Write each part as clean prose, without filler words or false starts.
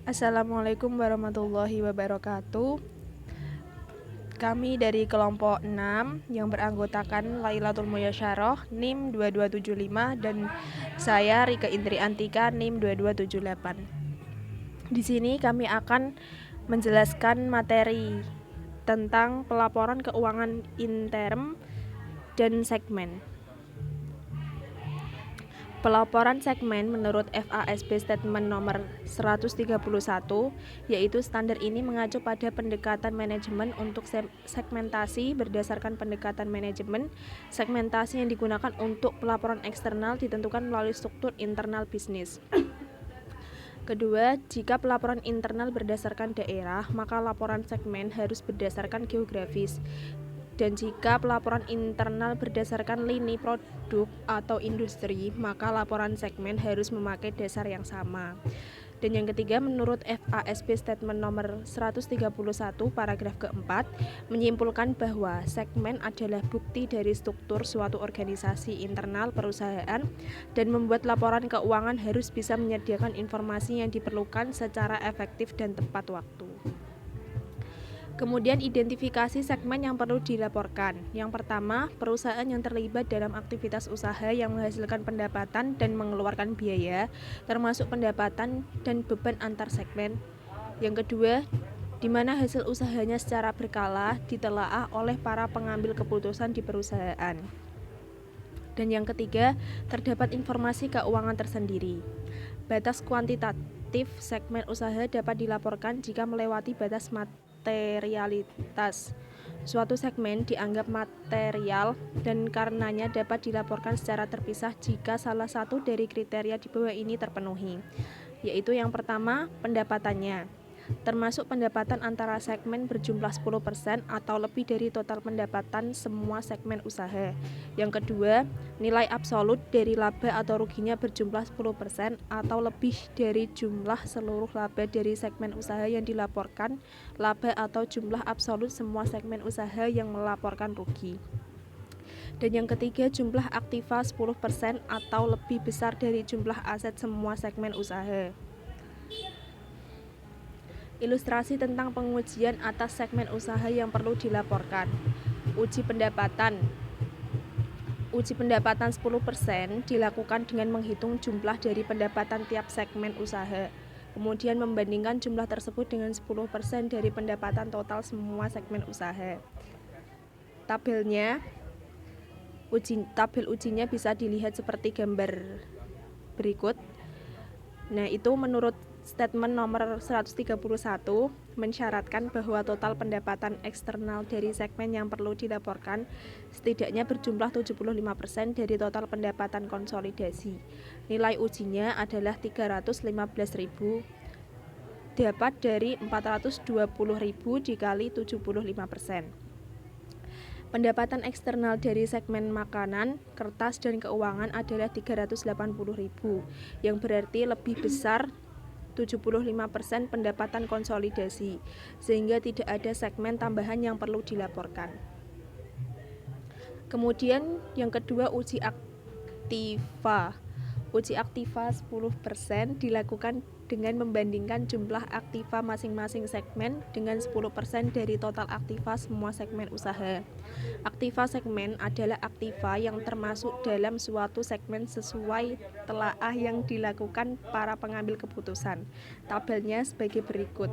Assalamualaikum warahmatullahi wabarakatuh. Kami dari kelompok 6 yang beranggotakan Lailatul Muyasyarah NIM 2275 dan saya Rika Indri Antika NIM 2278. Di sini kami akan menjelaskan materi tentang pelaporan keuangan interim dan segmen. Pelaporan segmen menurut FASB Statement nomor 131, yaitu standar ini mengacu pada pendekatan manajemen untuk segmentasi berdasarkan pendekatan manajemen. Segmentasi yang digunakan untuk pelaporan eksternal ditentukan melalui struktur internal bisnis. Kedua, jika pelaporan internal berdasarkan daerah, maka laporan segmen harus berdasarkan geografis. Dan jika pelaporan internal berdasarkan lini produk atau industri, maka laporan segmen harus memakai dasar yang sama. Dan yang ketiga, menurut FASB Statement nomor 131 paragraf keempat, menyimpulkan bahwa segmen adalah bukti dari struktur suatu organisasi internal perusahaan dan membuat laporan keuangan harus bisa menyediakan informasi yang diperlukan secara efektif dan tepat waktu. Kemudian identifikasi segmen yang perlu dilaporkan. Yang pertama, perusahaan yang terlibat dalam aktivitas usaha yang menghasilkan pendapatan dan mengeluarkan biaya, termasuk pendapatan dan beban antar segmen. Yang kedua, di mana hasil usahanya secara berkala ditelaah oleh para pengambil keputusan di perusahaan. Dan yang ketiga, terdapat informasi keuangan tersendiri. Batas kuantitatif segmen usaha dapat dilaporkan jika melewati batas materialitas. Suatu segmen dianggap material dan karenanya dapat dilaporkan secara terpisah jika salah satu dari kriteria di bawah ini terpenuhi, yaitu yang pertama, pendapatannya, termasuk pendapatan antara segmen berjumlah 10% atau lebih dari total pendapatan semua segmen usaha. Yang kedua, nilai absolut dari laba atau ruginya berjumlah 10% atau lebih dari jumlah seluruh laba dari segmen usaha yang dilaporkan laba atau jumlah absolut semua segmen usaha yang melaporkan rugi. Dan yang ketiga, jumlah aktiva 10% atau lebih besar dari jumlah aset semua segmen usaha. Ilustrasi tentang pengujian atas segmen usaha yang perlu dilaporkan. Uji pendapatan. Uji pendapatan 10% dilakukan dengan menghitung jumlah dari pendapatan tiap segmen usaha. Kemudian membandingkan jumlah tersebut dengan 10% dari pendapatan total semua segmen usaha. Tabel ujinya bisa dilihat seperti gambar berikut. Nah, itu menurut Statement nomor 131 mensyaratkan bahwa total pendapatan eksternal dari segmen yang perlu dilaporkan setidaknya berjumlah 75% dari total pendapatan konsolidasi. Nilai ujinya adalah 315.000 dapat dari 420.000 dikali 75%. Pendapatan eksternal dari segmen makanan, kertas, dan keuangan adalah 380.000, yang berarti lebih besar 75% pendapatan konsolidasi, sehingga tidak ada segmen tambahan yang perlu dilaporkan. Kemudian yang kedua, uji aktiva. Uji aktiva 10% dilakukan dengan membandingkan jumlah aktiva masing-masing segmen dengan 10% dari total aktiva semua segmen usaha. Aktiva segmen adalah aktiva yang termasuk dalam suatu segmen sesuai telaah yang dilakukan para pengambil keputusan. Tabelnya sebagai berikut.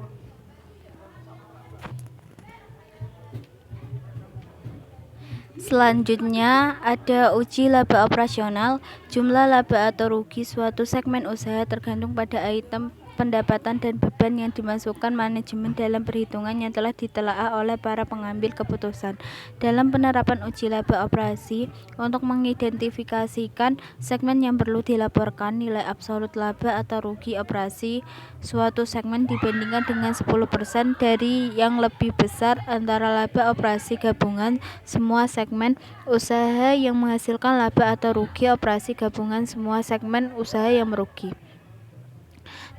Selanjutnya ada uji laba operasional. Jumlah laba atau rugi suatu segmen usaha tergantung pada item pendapatan dan beban yang dimasukkan manajemen dalam perhitungan yang telah ditelaah oleh para pengambil keputusan. Dalam penerapan uji laba operasi, untuk mengidentifikasikan segmen yang perlu dilaporkan, nilai absolut laba atau rugi operasi suatu segmen dibandingkan dengan 10% dari yang lebih besar antara laba operasi gabungan semua segmen usaha yang menghasilkan laba atau rugi operasi gabungan semua segmen usaha yang merugi.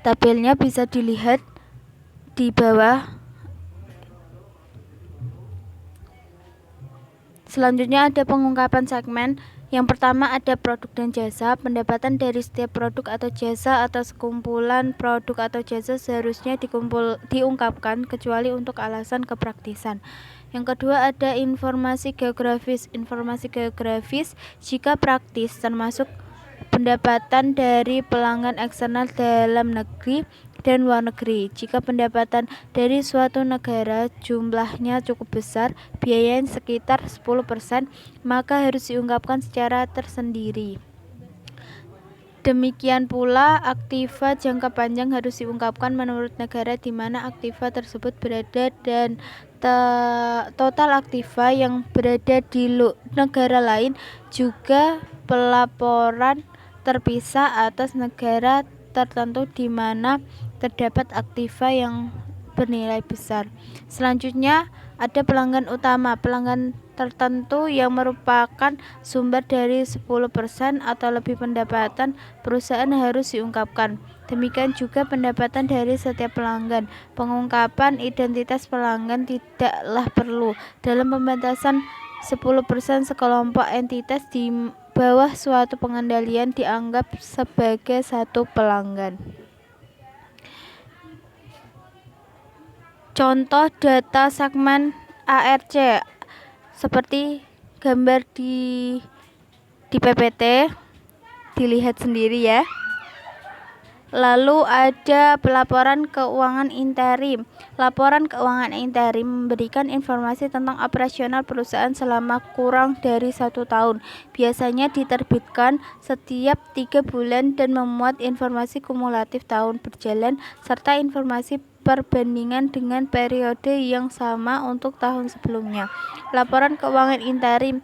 Tabelnya bisa dilihat di bawah. Selanjutnya ada pengungkapan segmen. Yang pertama ada produk dan jasa. Pendapatan dari setiap produk atau jasa atau sekumpulan produk atau jasa seharusnya diungkapkan kecuali untuk alasan kepraktisan. Yang kedua ada informasi geografis. Informasi geografis jika praktis termasuk pendapatan dari pelanggan eksternal dalam negeri dan luar negeri. Jika pendapatan dari suatu negara jumlahnya cukup besar, biayanya sekitar 10%, maka harus diungkapkan secara tersendiri. Demikian pula aktiva jangka panjang harus diungkapkan menurut negara di mana aktiva tersebut berada dan total aktiva yang berada di negara lain, juga pelaporan terpisah atas negara tertentu di mana terdapat aktiva yang bernilai besar. Selanjutnya ada pelanggan utama. Pelanggan tertentu yang merupakan sumber dari 10% atau lebih pendapatan perusahaan harus diungkapkan. Demikian juga pendapatan dari setiap pelanggan. Pengungkapan identitas pelanggan tidaklah perlu. Dalam pembatasan 10% sekelompok entitas di bawah suatu pengendalian dianggap sebagai satu pelanggan. Contoh data segmen ARC seperti gambar di PPT, dilihat sendiri ya. Lalu ada pelaporan keuangan interim. Laporan keuangan interim memberikan informasi tentang operasional perusahaan selama kurang dari 1 tahun. Biasanya diterbitkan setiap 3 bulan dan memuat informasi kumulatif tahun berjalan serta informasi perbandingan dengan periode yang sama untuk tahun sebelumnya. Laporan keuangan interim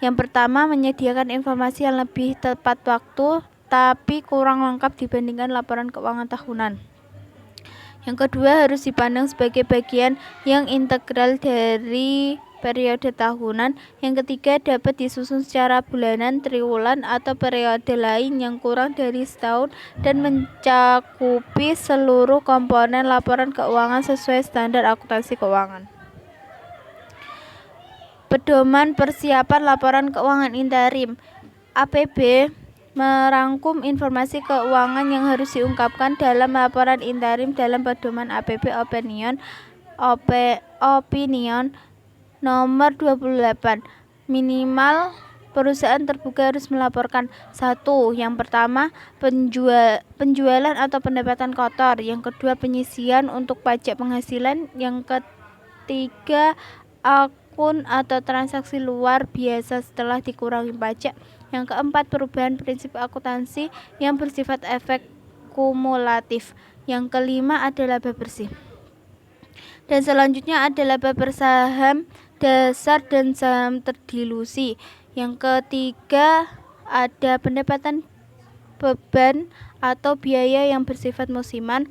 yang pertama menyediakan informasi yang lebih tepat waktu tapi kurang lengkap dibandingkan laporan keuangan tahunan. Yang kedua harus dipandang sebagai bagian yang integral dari periode tahunan. Yang ketiga dapat disusun secara bulanan, triwulan, atau periode lain yang kurang dari setahun dan mencakupi seluruh komponen laporan keuangan sesuai standar akuntansi keuangan. Pedoman persiapan laporan keuangan interim. APB merangkum informasi keuangan yang harus diungkapkan dalam laporan interim dalam pedoman APB Opinion nomor 28. Minimal perusahaan terbuka harus melaporkan 1. Yang pertama, penjualan atau pendapatan kotor. Yang kedua, penyisian untuk pajak penghasilan. Yang ketiga, akun atau transaksi luar biasa setelah dikurangi pajak. Yang keempat, perubahan prinsip akuntansi yang bersifat efek kumulatif. Yang kelima ada laba bersih. Dan selanjutnya ada laba bersaham dasar dan saham terdilusi. Yang ketiga ada pendapatan beban atau biaya yang bersifat musiman.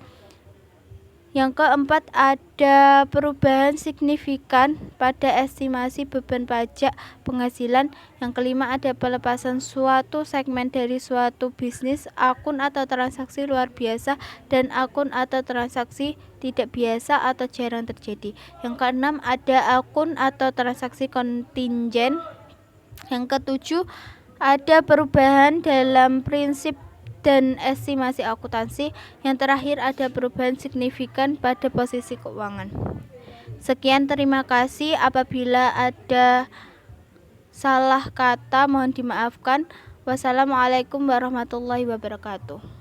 Yang keempat ada perubahan signifikan pada estimasi beban pajak penghasilan. Yang kelima ada pelepasan suatu segmen dari suatu bisnis, akun atau transaksi luar biasa dan akun atau transaksi tidak biasa atau jarang terjadi. Yang keenam ada akun atau transaksi kontingen. Yang ketujuh ada perubahan dalam prinsip dan estimasi akuntansi. Yang terakhir ada perubahan signifikan pada posisi keuangan. Sekian, terima kasih. Apabila ada salah kata mohon dimaafkan. Wassalamualaikum warahmatullahi wabarakatuh.